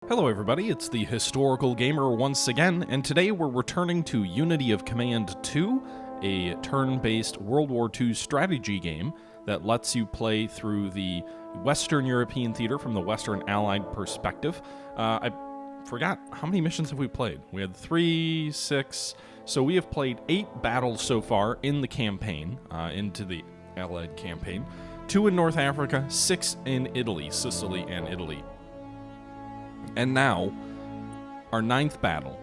Hello everybody, it's the Historical Gamer once again, and today we're returning to Unity of Command 2, a turn-based World War II strategy game that lets you play through the Western European theater from the Western Allied perspective. I forgot, how many missions have we played? We had 3, 6, so we have played 8 battles so far in the campaign, into the Allied campaign, 2 in North Africa, 6 in Italy, Sicily and Italy. And now, our 9th battle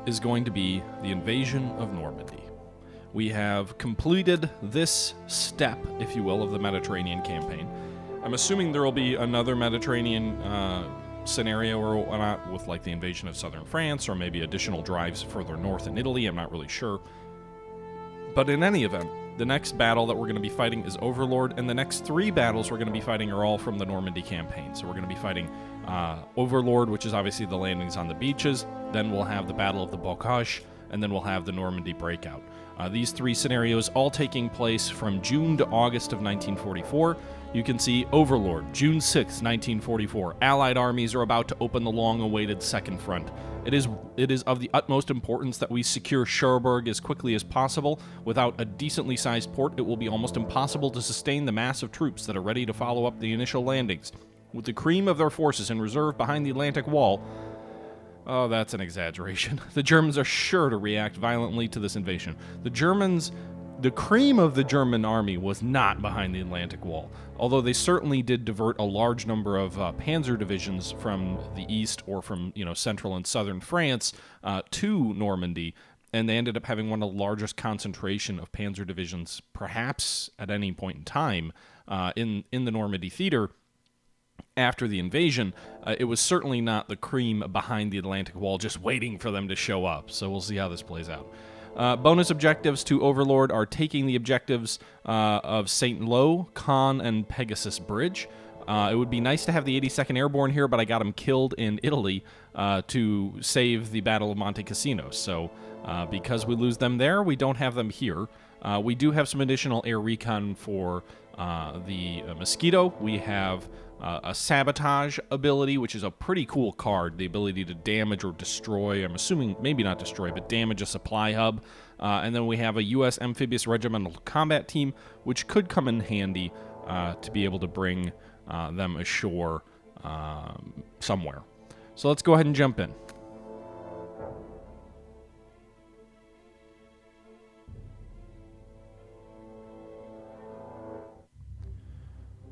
is going to be the invasion of Normandy. We have completed this step, if you will, of the Mediterranean campaign. I'm assuming there will be another Mediterranean scenario or whatnot with like the invasion of southern France or maybe additional drives further north in Italy. I'm not really sure. But in any event, the next battle that we're going to be fighting is Overlord, and the next 3 battles we're going to be fighting are all from the Normandy campaign. So we're going to be fighting Overlord, which is obviously the landings on the beaches, then we'll have the Battle of the Bocage, and then we'll have the Normandy breakout. These 3 scenarios all taking place from June to August of 1944. You can see Overlord, June 6, 1944. Allied armies are about to open the long-awaited Second Front. It is of the utmost importance that we secure Cherbourg as quickly as possible. Without a decently sized port, it will be almost impossible to sustain the mass of troops that are ready to follow up the initial landings. With the cream of their forces in reserve behind the Atlantic Wall, oh, that's an exaggeration. The Germans are sure to react violently to this invasion. The cream of the German army was not behind the Atlantic Wall, although they certainly did divert a large number of panzer divisions from the east or from central and southern France to Normandy, and they ended up having one of the largest concentration of panzer divisions, perhaps at any point in time, in the Normandy theater. After the invasion, it was certainly not the cream behind the Atlantic Wall just waiting for them to show up, so we'll see how this plays out. Bonus objectives to Overlord are taking the objectives of St. Lo, Caen, and Pegasus Bridge. It would be nice to have the 82nd Airborne here, but I got them killed in Italy to save the Battle of Monte Cassino, so because we lose them there, we don't have them here. We do have some additional air recon for the Mosquito. We have a Sabotage ability, which is a pretty cool card, the ability to damage or destroy, I'm assuming maybe not destroy, but damage a supply hub. And then we have a U.S. Amphibious Regimental Combat Team, which could come in handy to be able to bring them ashore somewhere. So let's go ahead and jump in.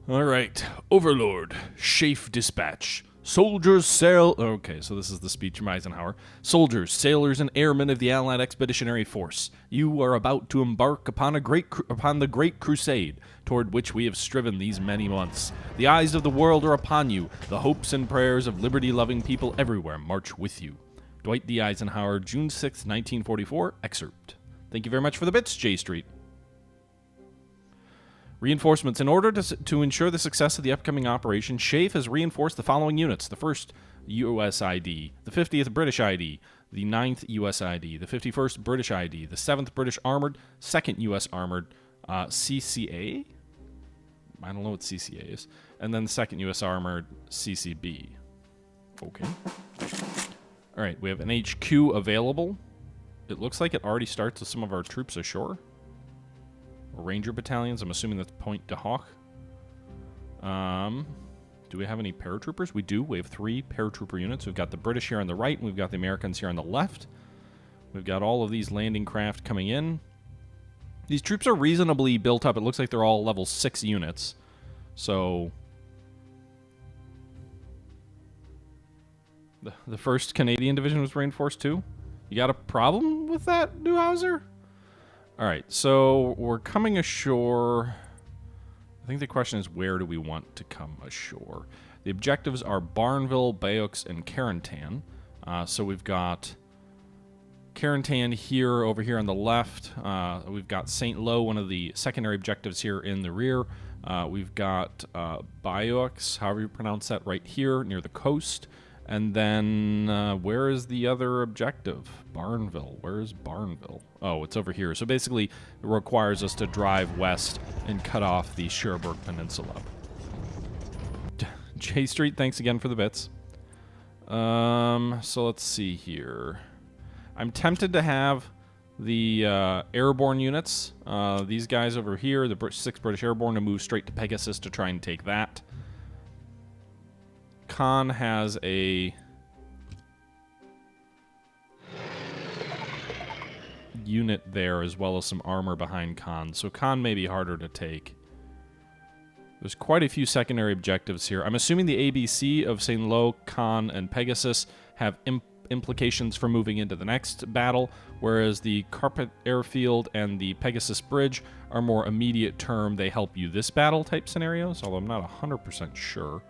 All right, Overlord, Chafe Dispatch. Soldiers sail... Okay, so this is the speech from Eisenhower. Soldiers, sailors, and airmen of the Allied Expeditionary Force, you are about to embark upon the Great Crusade, toward which we have striven these many months. The eyes of the world are upon you. The hopes and prayers of liberty-loving people everywhere march with you. Dwight D. Eisenhower, June 6, 1944, excerpt. Thank you very much for the bits, J Street. Reinforcements. In order to ensure the success of the upcoming operation, Chafe has reinforced the following units. The 1st U.S. ID, the 50th British ID, the 9th U.S. ID, the 51st British ID, the 7th British Armored, 2nd U.S. Armored, CCA? I don't know what CCA is. And then the 2nd U.S. Armored, CCB. Okay. All right, we have an HQ available. It looks like it already starts with some of our troops ashore. Ranger battalions, I'm assuming that's Point de Hoc. Do we have any paratroopers? We do. We have 3 paratrooper units. We've got the British here on the right, and we've got the Americans here on the left. We've got all of these landing craft coming in. These troops are reasonably built up. It looks like they're all level 6 units. So the 1st Canadian Division was reinforced too. You got a problem with that, Neuhauser? All right, so we're coming ashore. I think the question is, where do we want to come ashore? The objectives are Barneville, Bayeux, and Carentan. So we've got Carentan here, over here on the left. We've got St. Lo, one of the secondary objectives here in the rear. We've got Bayeux, however you pronounce that, right here near the coast. And then, where is the other objective? Barneville. Where is Barneville? Oh, it's over here. So basically, it requires us to drive west and cut off the Cherbourg Peninsula. J Street, thanks again for the bits. So let's see here. I'm tempted to have the airborne units, these guys over here, the 6 British Airborne, to move straight to Pegasus to try and take that. Khan has a unit there as well as some armor behind Khan, so Khan may be harder to take. There's quite a few secondary objectives here. I'm assuming the ABC of St. Lo, Khan, and Pegasus have implications for moving into the next battle, whereas the Carpet Airfield and the Pegasus Bridge are more immediate term, they help you this battle type scenarios, although I'm not 100% sure.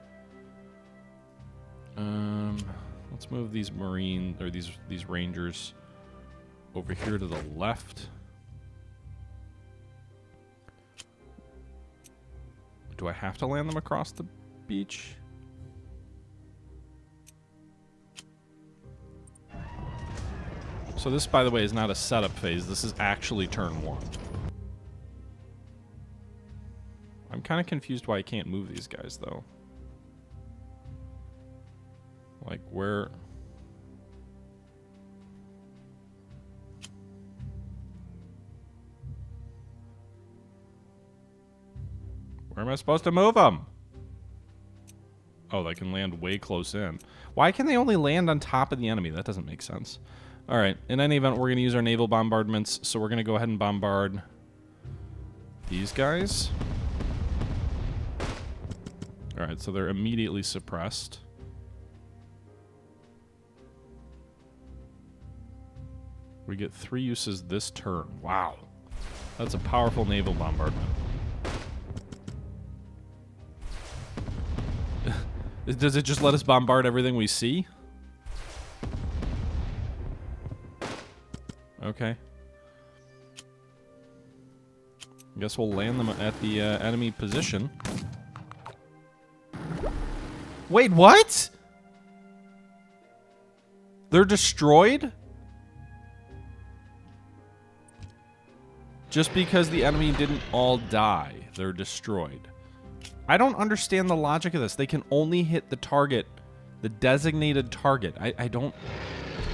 Let's move these Marine, or these Rangers over here to the left. Do I have to land them across the beach? So this, by the way, is not a setup phase. This is actually turn 1. I'm kind of confused why I can't move these guys, though. Like, where... Where am I supposed to move them? Oh, they can land way close in. Why can they only land on top of the enemy? That doesn't make sense. All right, in any event, we're going to use our naval bombardments, so we're going to go ahead and bombard these guys. All right, so they're immediately suppressed. We get 3 uses this turn. Wow. That's a powerful naval bombardment. Does it just let us bombard everything we see? Okay. I guess we'll land them at the enemy position. Wait, what? They're destroyed? Just because the enemy didn't all die, they're destroyed. I don't understand the logic of this. They can only hit the target, the designated target. I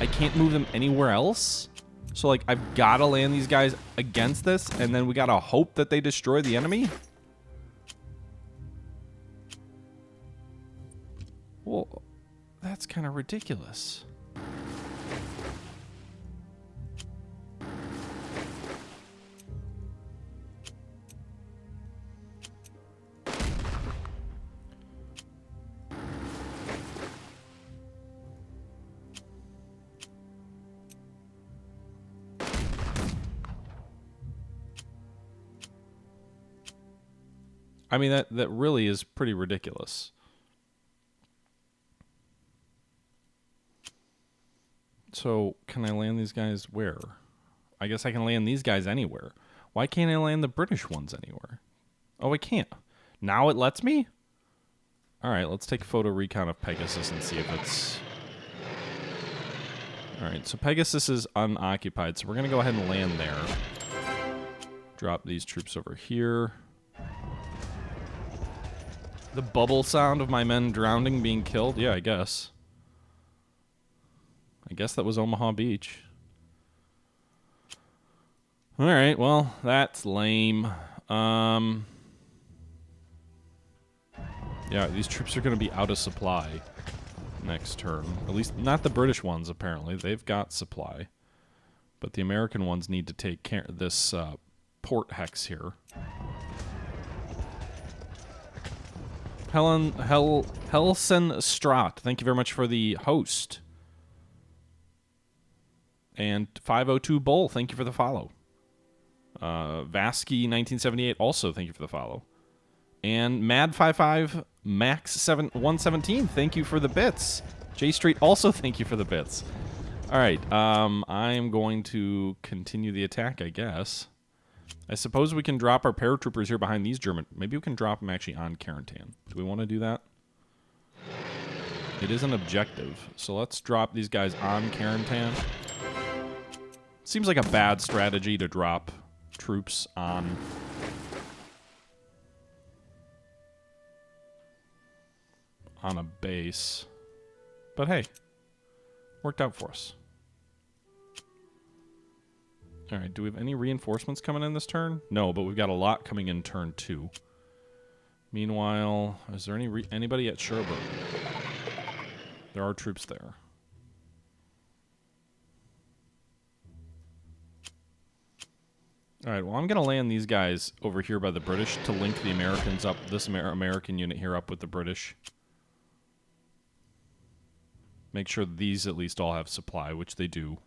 can't move them anywhere else? So, like, I've got to land these guys against this, and then we got to hope that they destroy the enemy? Well, that's kind of ridiculous. I mean, that really is pretty ridiculous. So, can I land these guys where? I guess I can land these guys anywhere. Why can't I land the British ones anywhere? Oh, I can't. Now it lets me? Alright, let's take a photo recon of Pegasus and see if it's... Alright, so Pegasus is unoccupied, so we're going to go ahead and land there. Drop these troops over here. The bubble sound of my men drowning, being killed? Yeah, I guess. I guess that was Omaha Beach. Alright, well, that's lame. Yeah, these troops are going to be out of supply next turn. At least, not the British ones, apparently. They've got supply. But the American ones need to take care of this port hex here. Helsen Strat, thank you very much for the host. And 502 Bull, thank you for the follow. Vasky 1978, also thank you for the follow. And Mad55 Max 117, thank you for the bits. J Street, also thank you for the bits. All right, I'm going to continue the attack, I guess. I suppose we can drop our paratroopers here behind these German... Maybe we can drop them actually on Carentan. Do we want to do that? It is an objective, so let's drop these guys on Carentan. Seems like a bad strategy to drop troops on... a base. But hey, worked out for us. All right, do we have any reinforcements coming in this turn? No, but we've got a lot coming in turn 2. Meanwhile, is there anybody at Cherbourg? There are troops there. All right, well, I'm going to land these guys over here by the British to link the Americans up, this American unit here up with the British. Make sure these at least all have supply, which they do.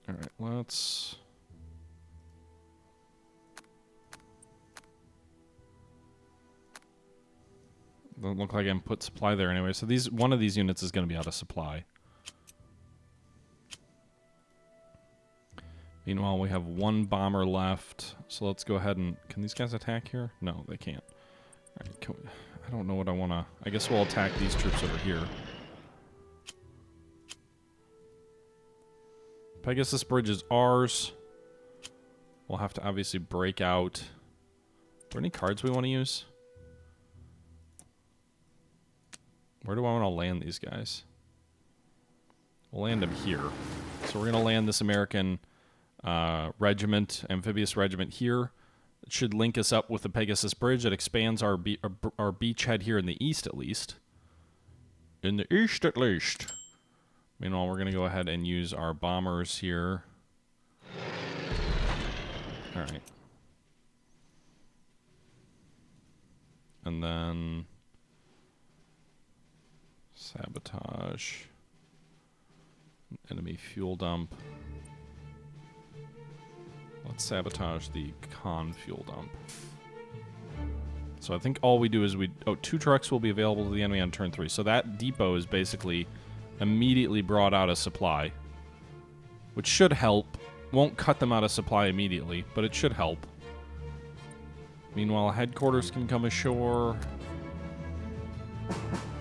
All right, let's... Doesn't look like I can put supply there anyway, so one of these units is going to be out of supply. Meanwhile, we have one bomber left, so let's go ahead and... Can these guys attack here? No, they can't. All right, I don't know what I want to... I guess we'll attack these troops over here. Pegasus Bridge is ours. We'll have to obviously break out... Are there any cards we want to use? Where do I want to land these guys? We'll land them here. So we're going to land this American regiment, amphibious regiment here. It should link us up with the Pegasus Bridge. It expands our beachhead here in the east, at least. In the east, at least. Meanwhile, we're going to go ahead and use our bombers here. All right. And then... Sabotage. Enemy fuel dump. Let's sabotage the con fuel dump. So I think all we do is oh, 2 trucks will be available to the enemy on turn 3. So that depot is basically immediately brought out of supply, which should help. Won't cut them out of supply immediately, but it should help. Meanwhile, headquarters can come ashore.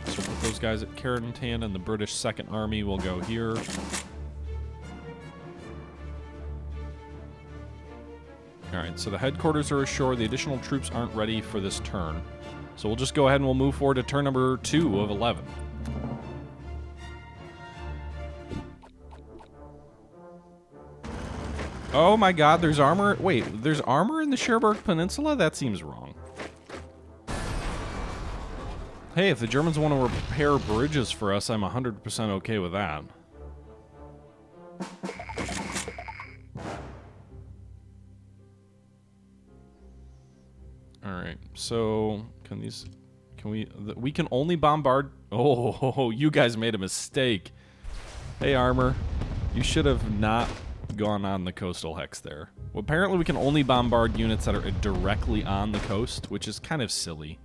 So put those guys at Carentan, and the British 2nd Army will go here. Alright, so the headquarters are ashore. The additional troops aren't ready for this turn. So we'll just go ahead and we'll move forward to turn number 2 of 11. Oh my god, there's armor. Wait, there's armor in the Cherbourg Peninsula? That seems wrong. Hey, if the Germans want to repair bridges for us, I'm 100% okay with that. Alright, so we can only bombard... Oh, you guys made a mistake. Hey, armor. You should have not gone on the coastal hex there. Well, apparently we can only bombard units that are directly on the coast, which is kind of silly.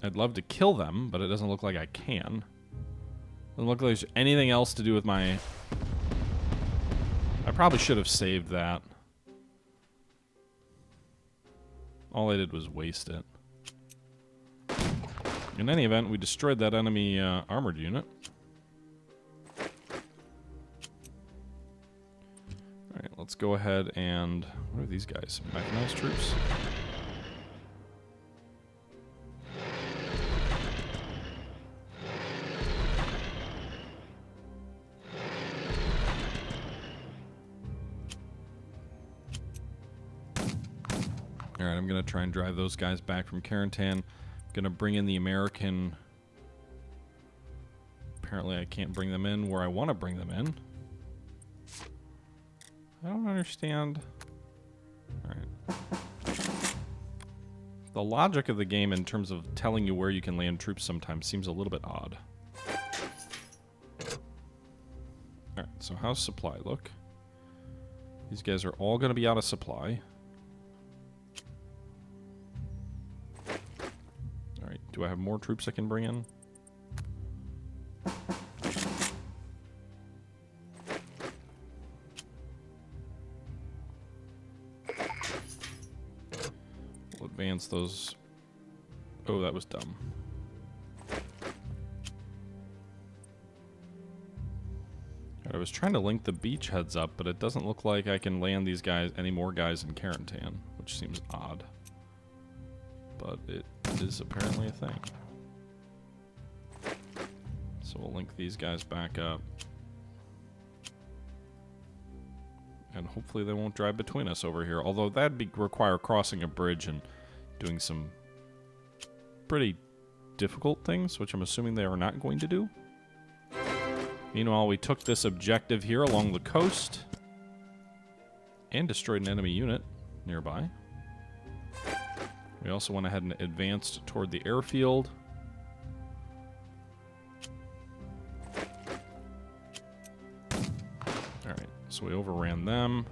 I'd love to kill them, but it doesn't look like I can. Doesn't look like there's anything else to do with my... I probably should have saved that. All I did was waste it. In any event, we destroyed that enemy armored unit. Alright, let's go ahead and... What are these guys? Mechanized troops? Alright, I'm going to try and drive those guys back from Carentan. I'm going to bring in the American... Apparently I can't bring them in where I want to bring them in. I don't understand. Alright. The logic of the game in terms of telling you where you can land troops sometimes seems a little bit odd. Alright, so how's supply look? These guys are all going to be out of supply. Alright, do I have more troops I can bring in? We'll advance those. Oh, that was dumb. I was trying to link the beachheads up, but it doesn't look like I can land these guys, any more guys in Carentan, which seems odd. But it is apparently a thing. So we'll link these guys back up. And hopefully they won't drive between us over here. Although that'd require crossing a bridge and doing some pretty difficult things, which I'm assuming they are not going to do. Meanwhile, we took this objective here along the coast and destroyed an enemy unit nearby. We also went ahead and advanced toward the airfield. Alright, so we overran them.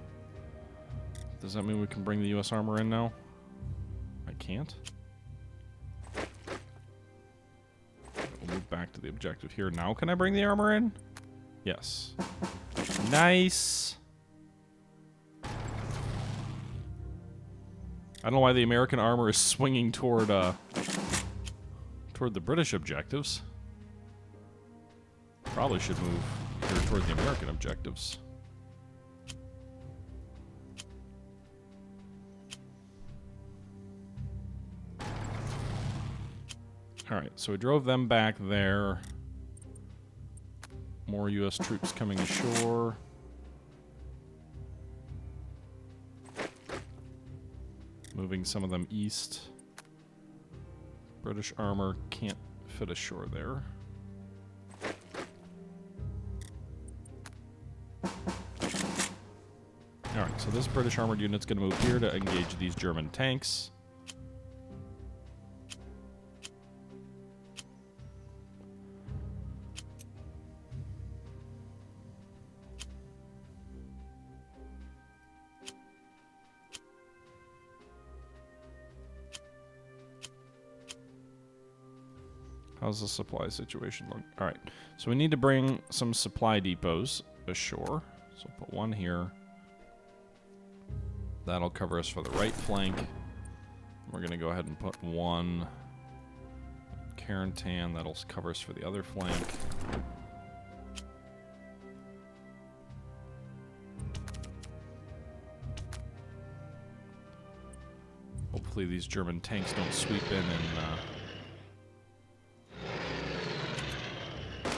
Does that mean we can bring the US armor in now? I can't. We'll move back to the objective here. Now can I bring the armor in? Yes. Nice. I don't know why the American armor is swinging toward the British objectives. Probably should move here toward the American objectives. Alright, so we drove them back there. More U.S. troops coming ashore. Moving some of them east. British armor can't fit ashore there. Alright, so this British armored unit's going to move here to engage these German tanks. How's the supply situation look? All right, so we need to bring some supply depots ashore. So we'll put one here. That'll cover us for the right flank. We're going to go ahead and put one Carentan. That'll cover us for the other flank. Hopefully these German tanks don't sweep in and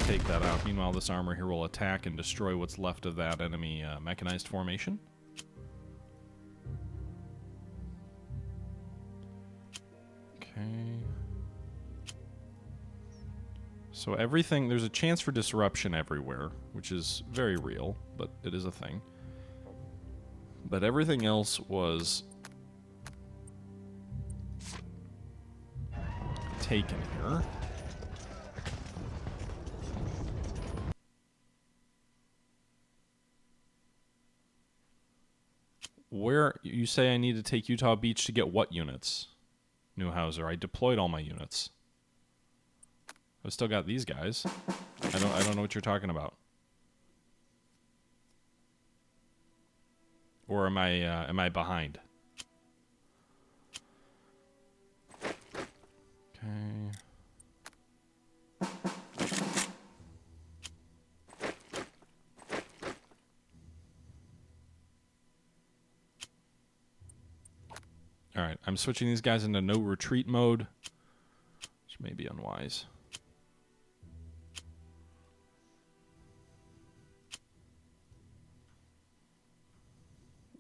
take that out. Meanwhile, this armor here will attack and destroy what's left of that enemy mechanized formation. Okay. So everything, there's a chance for disruption everywhere, which is very real, but it is a thing. But everything else was taken here. Where you say I need to take Utah Beach to get what units? Neuhauser. I deployed all my units. I've still got these guys. I don't know what you're talking about. Or am I behind? Okay. Alright, I'm switching these guys into no retreat mode, which may be unwise.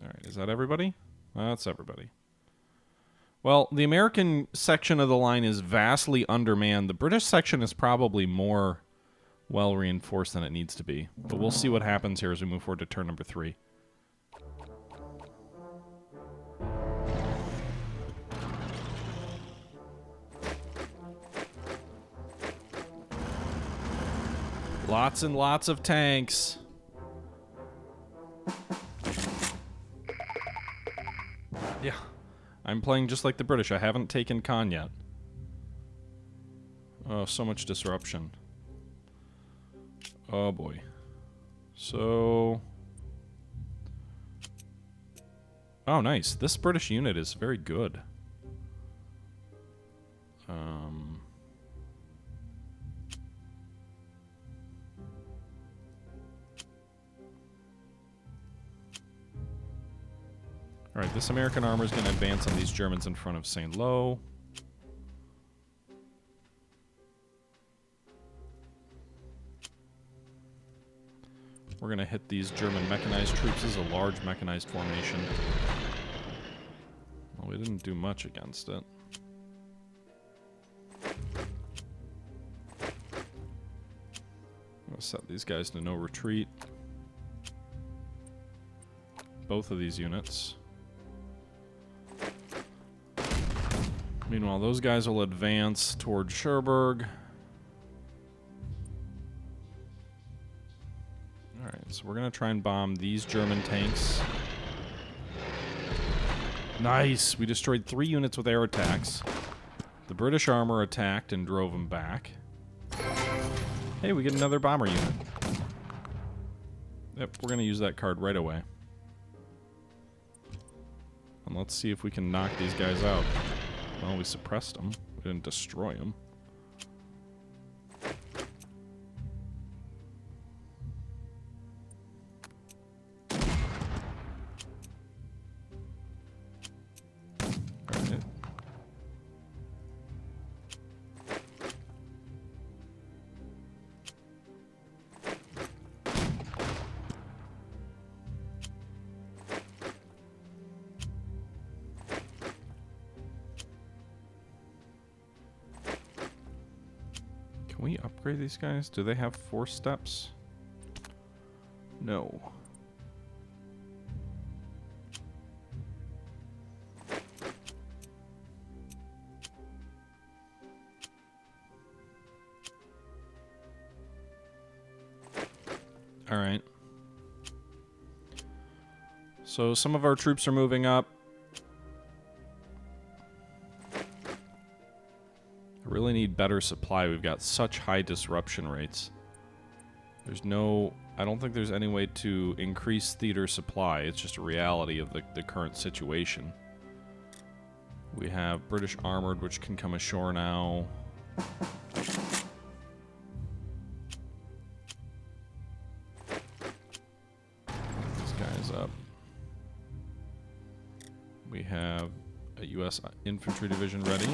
Alright, is that everybody? That's everybody. Well, the American section of the line is vastly undermanned. The British section is probably more well reinforced than it needs to be. But we'll see what happens here as we move forward to turn number 3. Lots and lots of tanks. Yeah, I'm playing just like the British. I haven't taken Caen yet. Oh, so much disruption. Oh boy. So... oh, nice. This British unit is very good. Alright, this American armor is going to advance on these Germans in front of St. Lo. We're going to hit these German mechanized troops as a large mechanized formation. Well, we didn't do much against it. I'm going to set these guys to no retreat. Both of these units. Meanwhile, those guys will advance toward Cherbourg. Alright, so we're going to try and bomb these German tanks. Nice! We destroyed 3 units with air attacks. The British armor attacked and drove them back. Hey, we get another bomber unit. Yep, we're going to use that card right away. And let's see if we can knock these guys out. Well, we suppressed them. We didn't destroy them. Alright. Can we upgrade these guys? Do they have 4 steps? No. All right. So some of our troops are moving up. I really need better supply. We've got such high disruption rates. There's no... I don't think there's any way to increase theater supply. It's just a reality of the current situation. We have British armored, which can come ashore now. These guys up. We have a U.S. infantry division ready.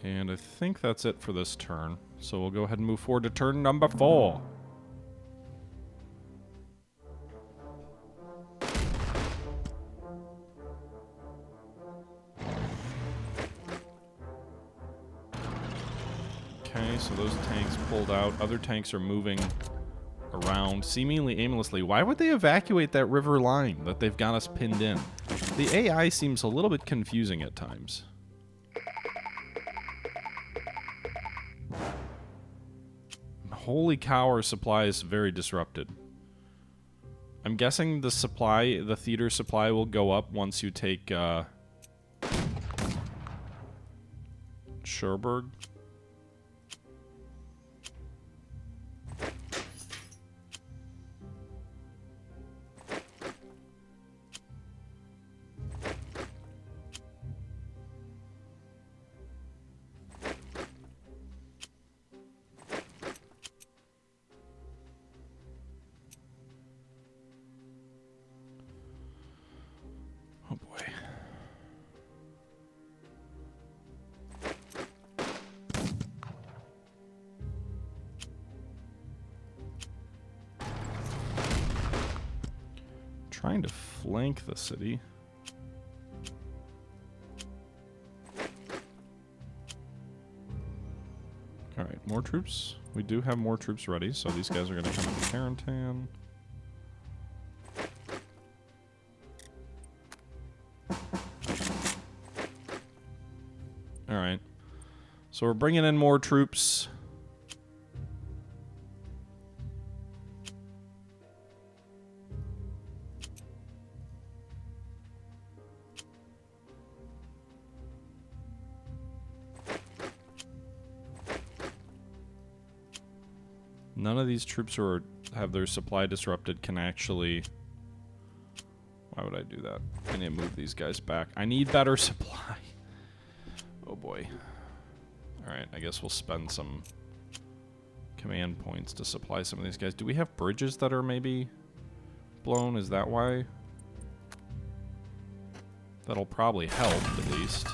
And I think that's it for this turn. So we'll go ahead and move forward to turn number 4. Okay, so those tanks pulled out. Other tanks are moving around, seemingly aimlessly. Why would they evacuate that river line that they've got us pinned in? The AI seems a little bit confusing at times. Holy cow, our supply is very disrupted. I'm guessing the supply, the theater supply will go up once you take Cherbourg. Trying to flank the city. Alright, more troops. We do have more troops ready, so these guys are going to come into Tarantan. Alright. So we're bringing in more troops. None of these troops who are, have their supply disrupted can actually... Why would I do that? I need to move these guys back. I need better supply. Oh boy. Alright, I guess we'll spend some command points to supply some of these guys. Do we have bridges that are maybe blown? Is that why? That'll probably help, at least.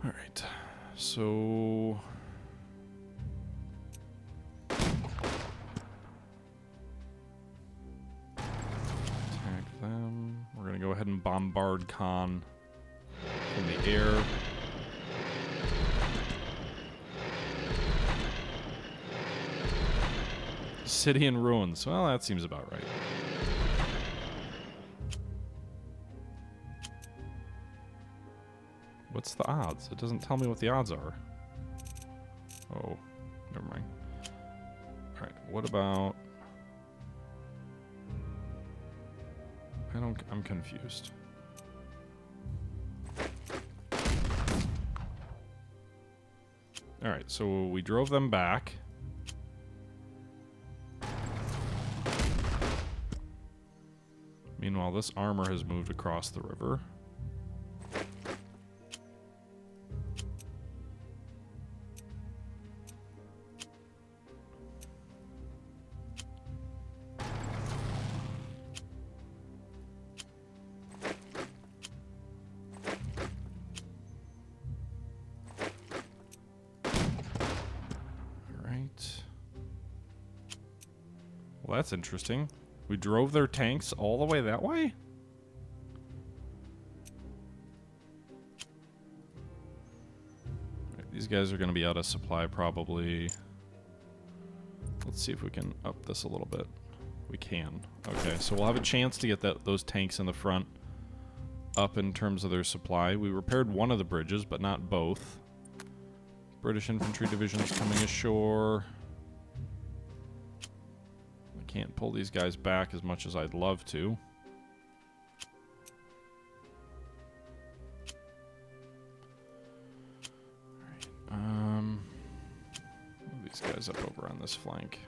Alright, so... We're going to go ahead and bombard Khan in the air. City in ruins. Well, that seems about right. What's the odds? It doesn't tell me what the odds are. Oh, never mind. Alright, what about... I'm confused. Alright, so we drove them back. Meanwhile, this armor has moved across the river. Well, that's interesting. We drove their tanks all the way that way? Right, these guys are going to be out of supply probably. Let's see if we can up this a little bit. We can. Okay, so we'll have a chance to get those tanks in the front up in terms of their supply. We repaired one of the bridges, but not both. British infantry division's coming ashore. Can't pull these guys back as much as I'd love to. Alright, move these guys up over on this flank.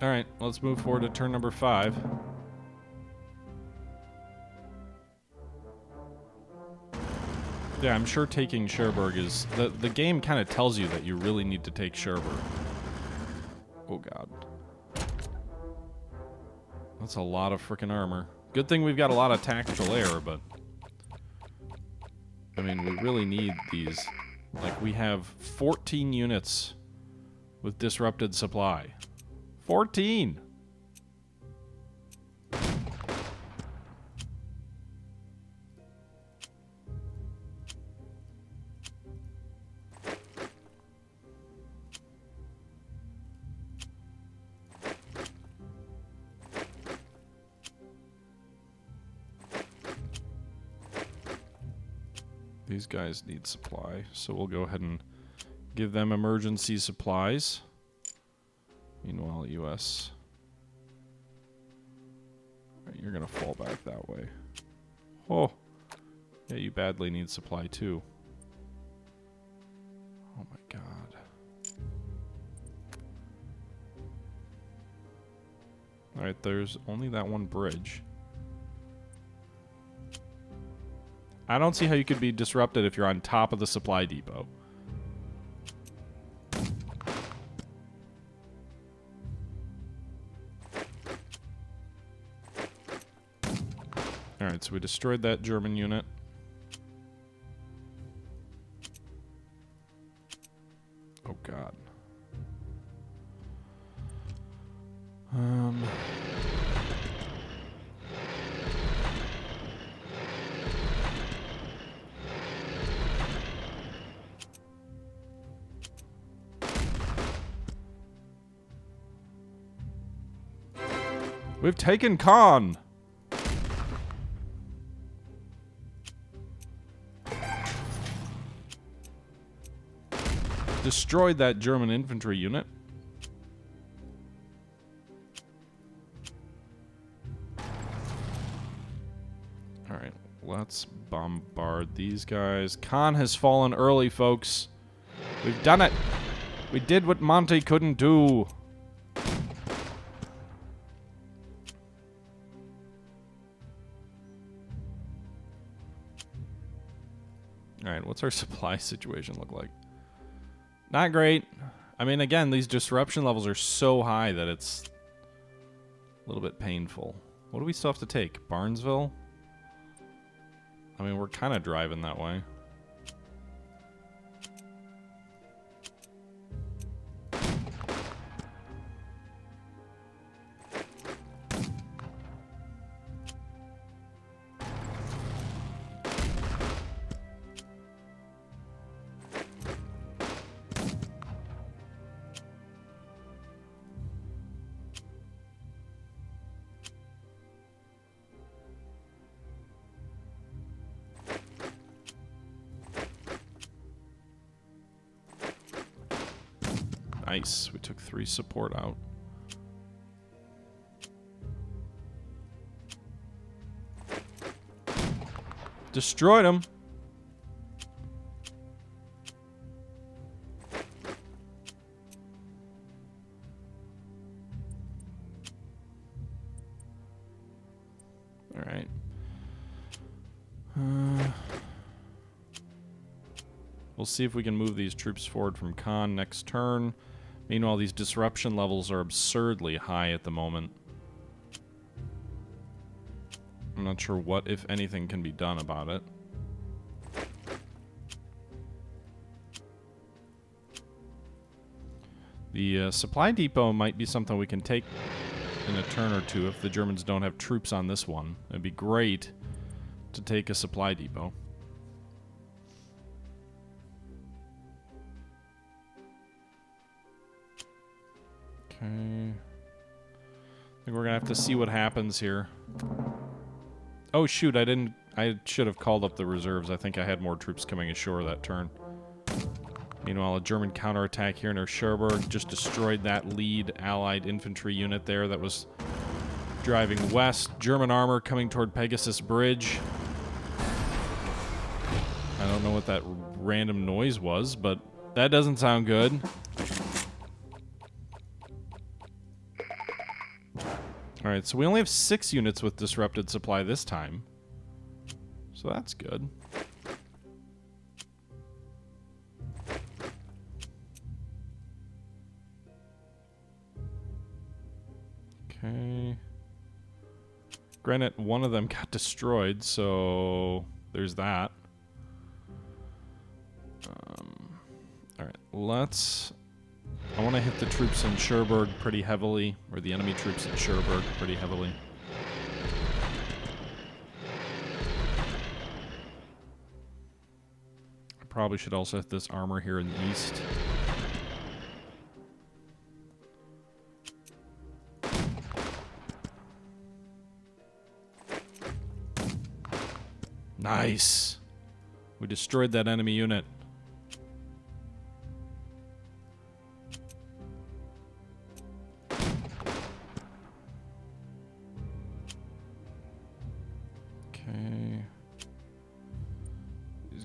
Alright, let's move forward to turn number 5. Yeah, I'm sure taking Cherbourg is... The game kind of tells you that you really need to take Cherbourg. Oh, God. That's a lot of frickin' armor. Good thing we've got a lot of tactical air, but... I mean, we really need these. Like, we have 14 units with disrupted supply. 14! These guys need supply, so we'll go ahead and give them emergency supplies. Meanwhile, US. Right, you're gonna fall back that way. Oh, yeah, you badly need supply too. Oh my God. Alright, there's only that one bridge. I don't see how you could be disrupted if you're on top of the supply depot. Alright, so we destroyed that German unit. Oh, God. We've taken Khan! Destroyed that German infantry unit. Alright, let's bombard these guys. Khan has fallen early, folks. We've done it. We did what Monty couldn't do. Alright, what's our supply situation look like? Not great. I mean, again, these disruption levels are so high that it's a little bit painful. What do we still have to take? Barnesville? I mean, we're kind of driving that way. Nice. We took 3 support out. Destroyed them. All right. We'll see if we can move these troops forward from Khan next turn. Meanwhile, these disruption levels are absurdly high at the moment. I'm not sure what, if anything, can be done about it. The supply depot might be something we can take in a turn or two if the Germans don't have troops on this one. It'd be great to take a supply depot. Okay. I think we're gonna have to see what happens here. Oh shoot, I should have called up the reserves. I think I had more troops coming ashore that turn. Meanwhile, a German counterattack here near Cherbourg just destroyed that lead Allied infantry unit there that was driving west. German armor coming toward Pegasus Bridge. I don't know what that random noise was, but that doesn't sound good. Alright, so we only have 6 units with disrupted supply this time. So that's good. Okay. Granted, one of them got destroyed, so there's that. Alright, let's... I want to hit the troops in Cherbourg pretty heavily, or the enemy troops in Cherbourg pretty heavily. I probably should also hit this armor here in the east. Nice! We destroyed that enemy unit.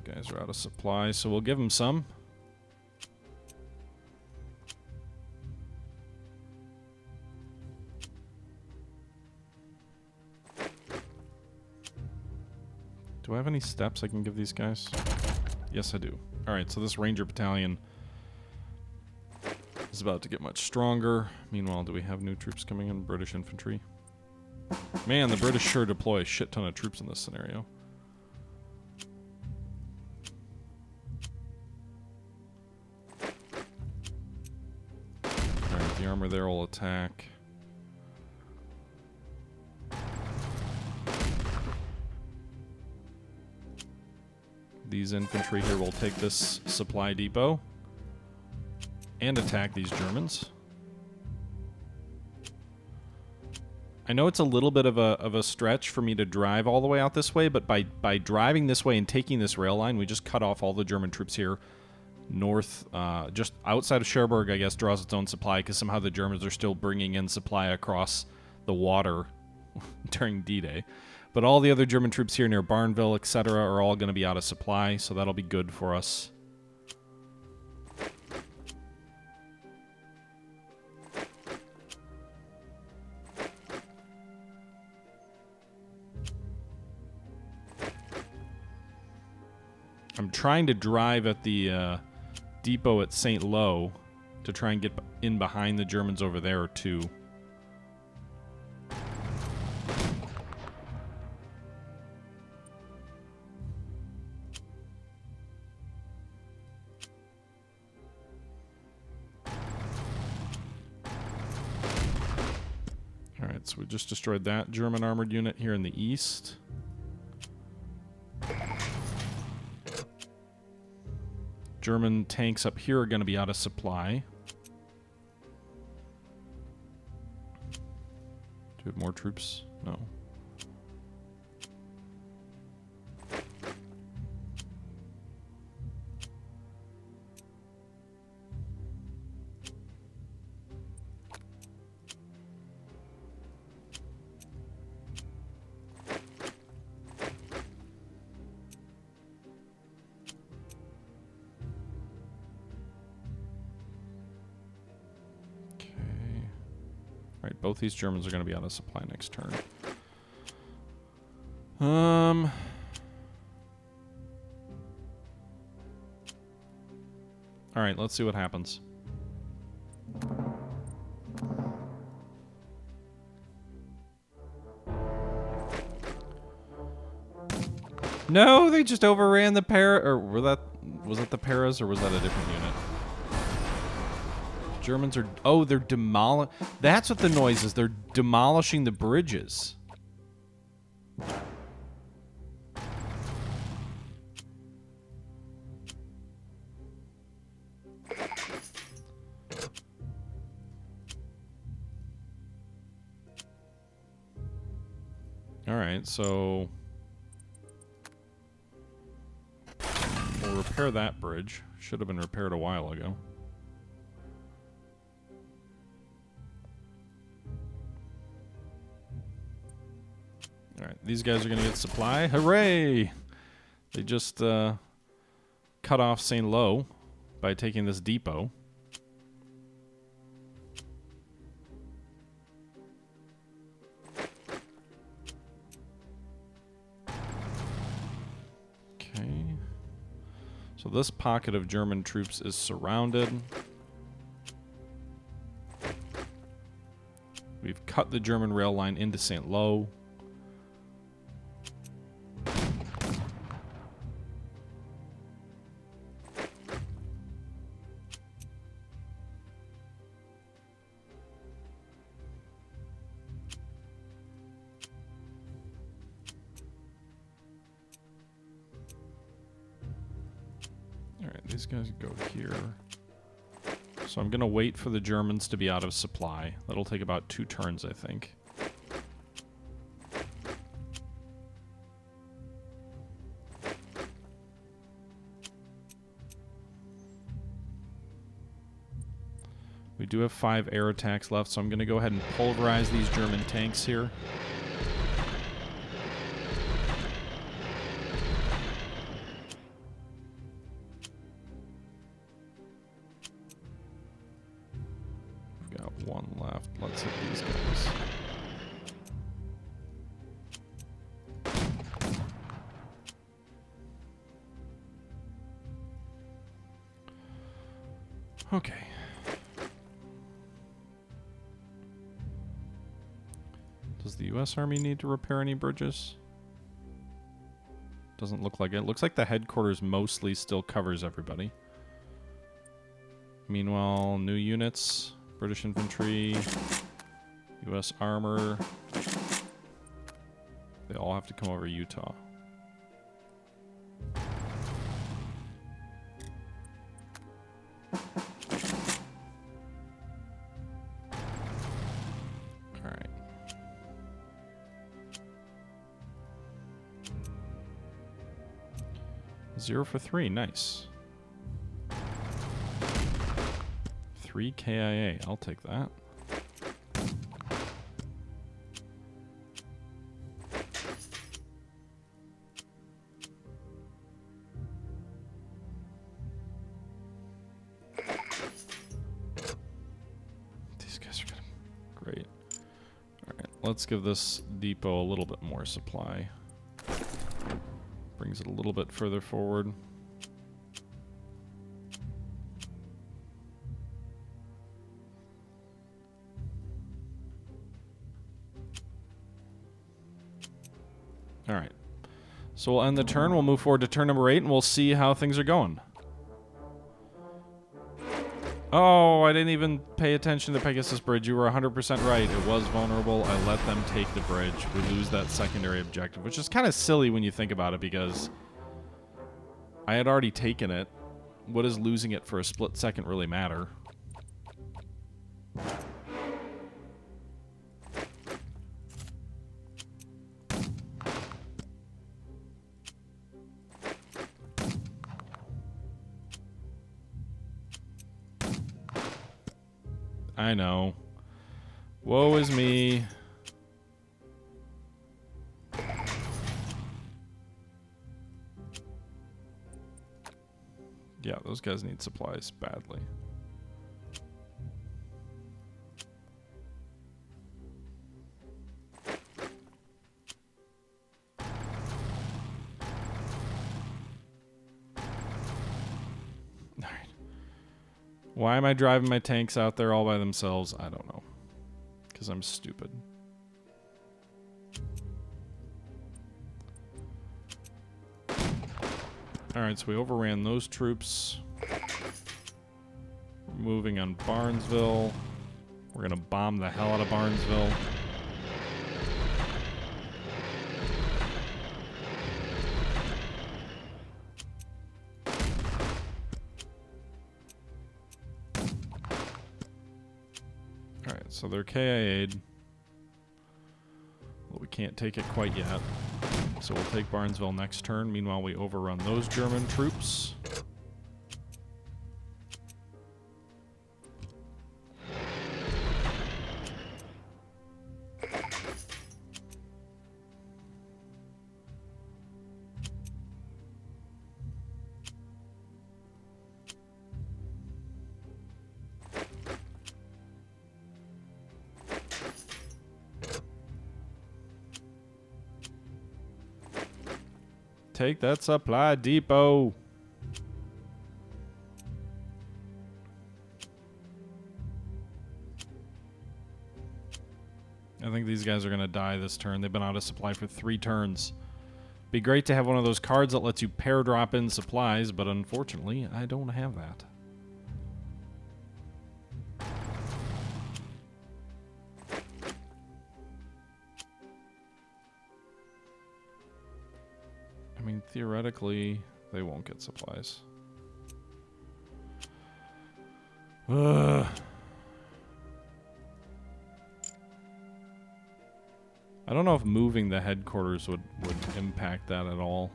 Guys are out of supply, so we'll give them some. Do I have any steps I can give these guys? Yes, I do. Alright, so this Ranger Battalion is about to get much stronger. Meanwhile, do we have new troops coming in? British infantry. Man, the British sure deploy a shit ton of troops in this scenario. The armor there will attack. These infantry here will take this supply depot and attack these Germans. I know it's a little bit of a stretch for me to drive all the way out this way, but by driving this way and taking this rail line, we just cut off all the German troops here. North, just outside of Cherbourg, I guess, draws its own supply because somehow the Germans are still bringing in supply across the water during D-Day. But all the other German troops here near Barnville, etc., are all going to be out of supply, so that'll be good for us. I'm trying to drive at the depot at St. Lo to try and get in behind the Germans over there, too. Alright, so we just destroyed that German armored unit here in the east. German tanks up here are going to be out of supply. Do we have more troops? No. Right, both these Germans are going to be out of supply next turn. Alright, let's see what happens. No, they just overran the para, or was that the paras, or was that a different unit? Germans are... Oh, they're demolishing... That's what the noise is. They're demolishing the bridges. Alright, so... we'll repair that bridge. Should have been repaired a while ago. Alright, these guys are going to get supply. Hooray! They just cut off St. Lo by taking this depot. Okay. So this pocket of German troops is surrounded. We've cut the German rail line into St. Lo. Alright, these guys go here. So I'm going to wait for the Germans to be out of supply. That'll take about 2 turns, I think. We do have 5 air attacks left, so I'm going to go ahead and pulverize these German tanks here. We've got 1 left. Let's hit these guys. Okay. Does the U.S. Army need to repair any bridges? Doesn't look like it. Looks like the headquarters mostly still covers everybody. Meanwhile, new units, British infantry, U.S. armor. They all have to come over Utah. Alright. Zero for 3, nice. 3 KIA, I'll take that. let's give this depot a little bit more supply. Brings it a little bit further forward. All right. So we'll end the turn. We'll move forward to turn number 8, and we'll see how things are going. Oh, I didn't even pay attention to Pegasus Bridge. You were 100% right. It was vulnerable. I let them take the bridge. We lose that secondary objective, which is kind of silly when you think about it, because I had already taken it. What does losing it for a split second really matter? I know. Woe is me. Yeah, those guys need supplies badly. Why am I driving my tanks out there all by themselves? I don't know. Because I'm stupid. Alright, so we overran those troops. We're moving on Barnesville. We're going to bomb the hell out of Barnesville. So they're KIA'd. Well, we can't take it quite yet. So we'll take Barnesville next turn. Meanwhile, we overrun those German troops. Take that supply depot. I think these guys are going to die this turn. They've been out of supply for 3 turns. Be great to have one of those cards that lets you pair drop in supplies, but unfortunately, I don't have that. I mean, theoretically, they won't get supplies. I don't know if moving the headquarters would impact that at all.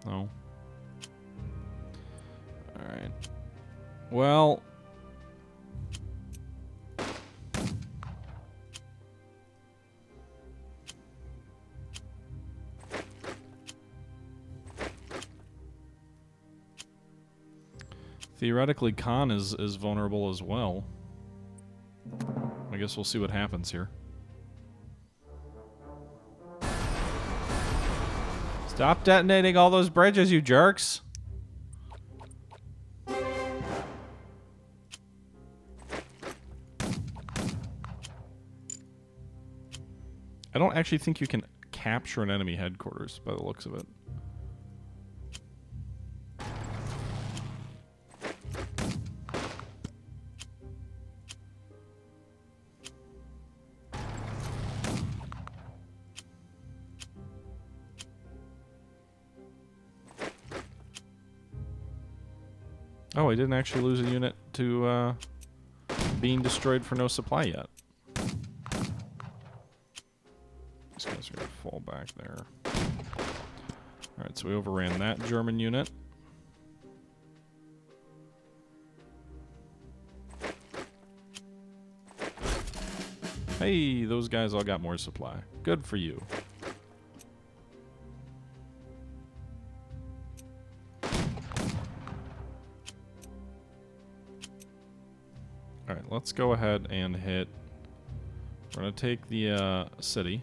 No. All right. Well... Theoretically, Khan is vulnerable as well. I guess we'll see what happens here. Stop detonating all those bridges, you jerks! I don't actually think you can capture an enemy headquarters by the looks of it. Oh, I didn't actually lose a unit to being destroyed for no supply yet. These guys are going to fall back there. Alright, so we overran that German unit. Hey, those guys all got more supply. Good for you. Alright, let's go ahead and hit... We're going to take the city.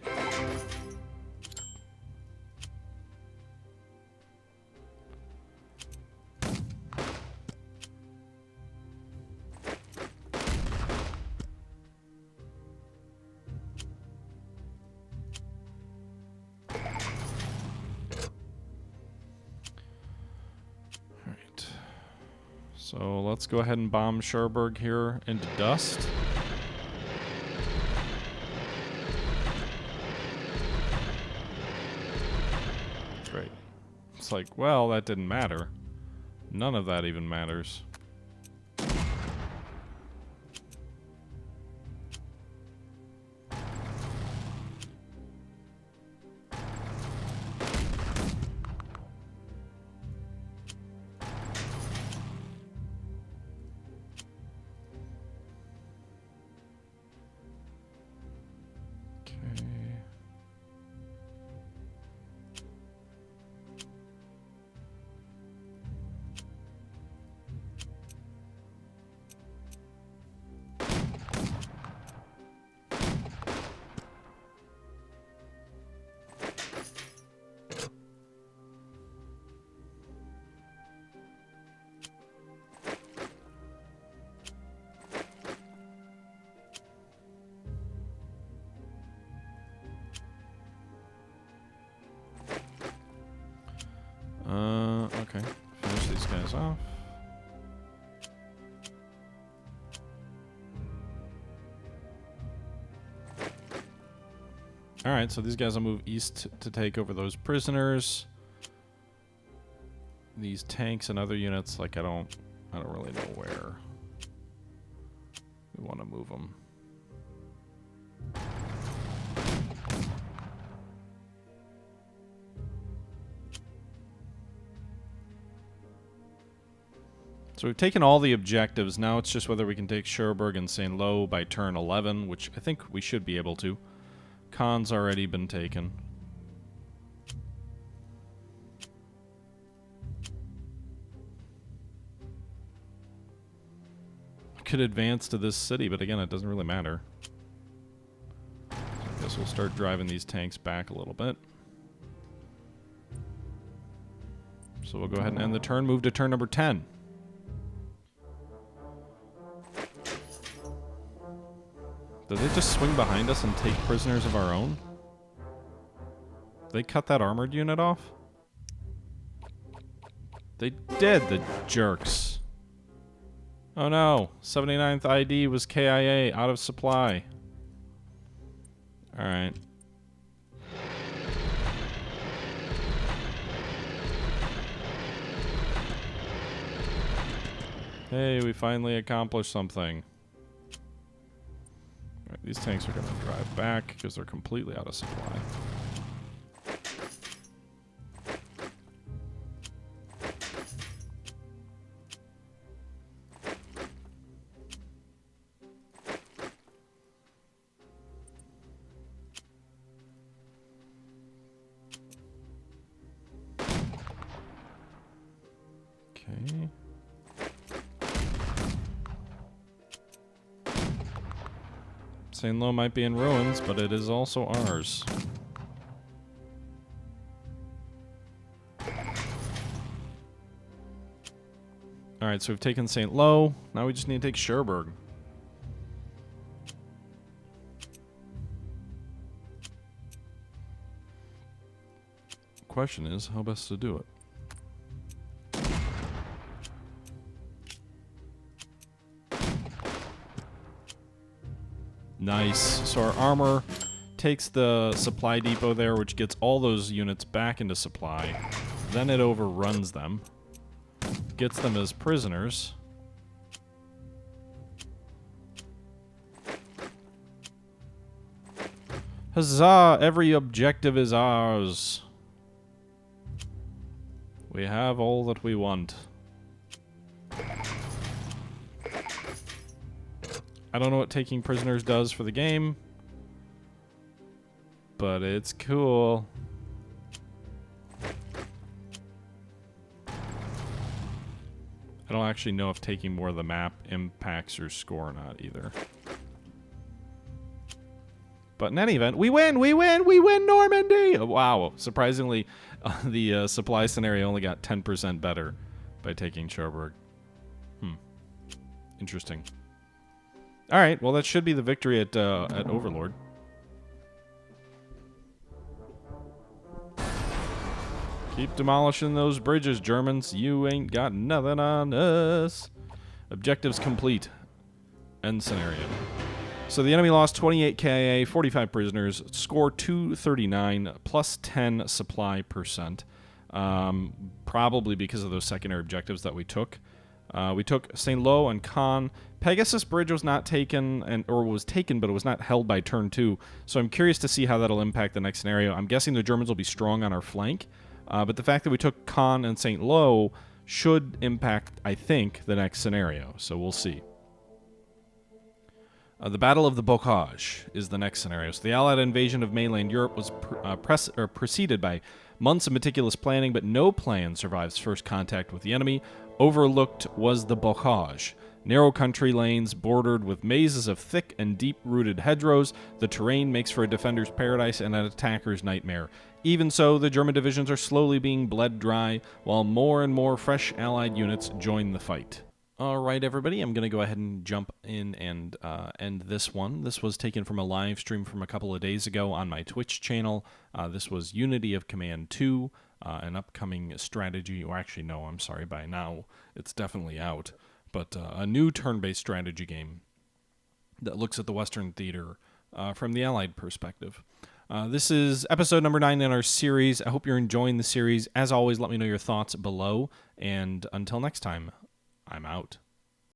So let's go ahead and bomb Cherbourg here into dust. Great. It's like, well, that didn't matter. None of that even matters. Okay. Finish these guys off. Alright, so these guys will move east to take over those prisoners. These tanks and other units, like I don't really know where we want to move them. So we've taken all the objectives. Now it's just whether we can take Cherbourg and Saint-Lô by turn 11, which I think we should be able to. Caen's already been taken. I could advance to this city, but again, it doesn't really matter. So I guess we'll start driving these tanks back a little bit. So we'll go ahead and end the turn, move to turn number 10. Did they just swing behind us and take prisoners of our own? Did they cut that armored unit off? They did, the jerks. Oh no, 79th ID was KIA, out of supply. Alright. Hey, we finally accomplished something. Right, these tanks are going to drive back because they're completely out of supply. Okay. Saint-Lô might be in ruins, but it is also ours. Alright, so we've taken Saint-Lô. Now we just need to take Cherbourg. Question is, how best to do it? Nice. So our armor takes the supply depot there, which gets all those units back into supply. Then it overruns them. Gets them as prisoners. Huzzah! Every objective is ours. We have all that we want. I don't know what taking prisoners does for the game, but it's cool. I don't actually know if taking more of the map impacts your score or not either. But in any event, we win, Normandy! Oh, wow, surprisingly, the supply scenario only got 10% better by taking Cherbourg. Interesting. All right, well, that should be the victory at Overlord. Keep demolishing those bridges, Germans. You ain't got nothing on us. Objectives complete. End scenario. So the enemy lost 28 KIA, 45 prisoners, score 239, plus 10 supply percent. Probably because of those secondary objectives that we took. We took St. Lo and Caen. Pegasus Bridge was not taken, or was taken, but it was not held by turn 2. So I'm curious to see how that'll impact the next scenario. I'm guessing the Germans will be strong on our flank, but the fact that we took Caen and St. Lo should impact, I think, the next scenario. So we'll see. The Battle of the Bocage is the next scenario. So the Allied invasion of mainland Europe was preceded by months of meticulous planning, but no plan survives first contact with the enemy. Overlooked was the Bocage. Narrow country lanes bordered with mazes of thick and deep-rooted hedgerows, the terrain makes for a defender's paradise and an attacker's nightmare. Even so, the German divisions are slowly being bled dry, while more and more fresh Allied units join the fight. All right, everybody, I'm going to go ahead and jump in and end this one. This was taken from a live stream from a couple of days ago on my Twitch channel. This was Unity of Command 2, an upcoming strategy, or actually, no, I'm sorry, by now it's definitely out, but a new turn-based strategy game that looks at the Western theater from the Allied perspective. This is episode number 9 in our series. I hope you're enjoying the series. As always, let me know your thoughts below, and until next time, I'm out.